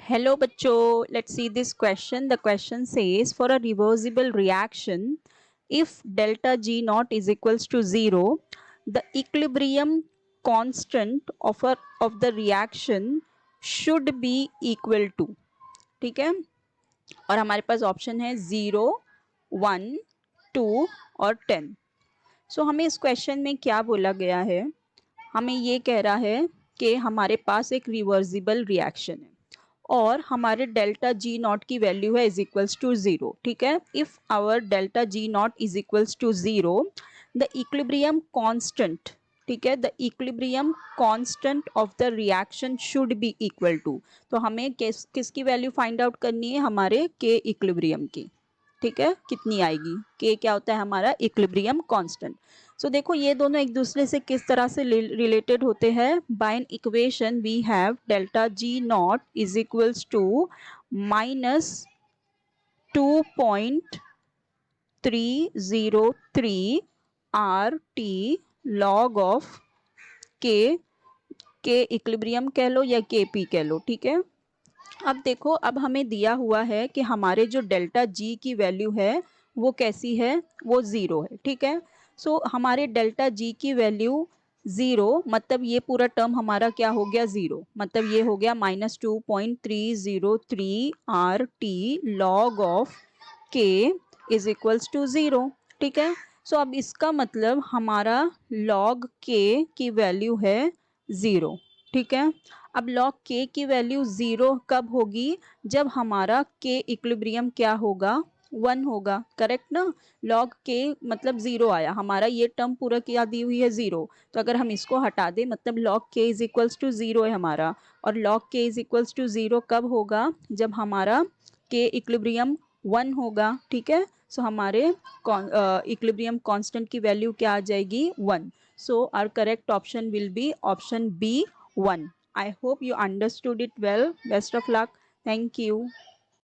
Hello बच्चों, let's see this question. The question says for a reversible reaction, if delta G naught is equals to 0, the equilibrium constant of the reaction should be equal to. ठीक है, और हमारे पास option है 0, 1, 2 और 10. सो हमें इस question में क्या बोला गया है, हमें ये कह रहा है कि हमारे पास एक रिवर्सिबल रिएक्शन है और हमारे डेल्टा जी नॉट की वैल्यू है इज इक्वल्स टू 0. ठीक है, if our delta G naught is equals to 0, the equilibrium constant, ठीक है, the equilibrium constant of the reaction should be equal to. तो हमें किसकी वैल्यू फाइंड आउट करनी है, हमारे के इक्विलिब्रियम की. ठीक है, कितनी आएगी, के क्या होता है हमारा इक्विलिब्रियम कांस्टेंट. सो देखो ये दोनों एक दूसरे से किस तरह से रिलेटेड होते हैं. By an equation we have delta G naught is equals to -2.303 R T log of K equilibrium कह लो या के पी कह लो. ठीक है, अब देखो, अब हमें दिया हुआ है कि हमारे जो डेल्टा जी की वैल्यू है वो कैसी है, वो 0 है. ठीक है, सो हमारे डेल्टा जी की वैल्यू 0, मतलब ये पूरा टर्म हमारा क्या हो गया, 0, मतलब ये हो गया -2.303 आर टी लॉग ऑफ के इज इक्वल्स टू 0. ठीक है, सो अब इसका मतलब हमारा लॉग के की वैल्यू है 0. ठीक है, अब लॉग के की वैल्यू 0 कब होगी, जब हमारा के इक्विलिब्रियम क्या होगा, 1 होगा. करेक्ट ना, लॉग के मतलब 0 आया, हमारा ये टर्म पूरा क्या दी हुई है 0. तो अगर हम इसको हटा दें, मतलब लॉग के इज इक्वल्स टू 0 है हमारा, और लॉग के इज इक्वल्स टू 0 कब होगा, जब हमारा के इक्विलिब्रियम 1 होगा. ठीक है, सो हमारे इक्विलिब्रियम कांस्टेंट की वैल्यू क्या आ जाएगी, 1. So our correct option will be option B, 1. I hope you understood it well. Best of luck. Thank you.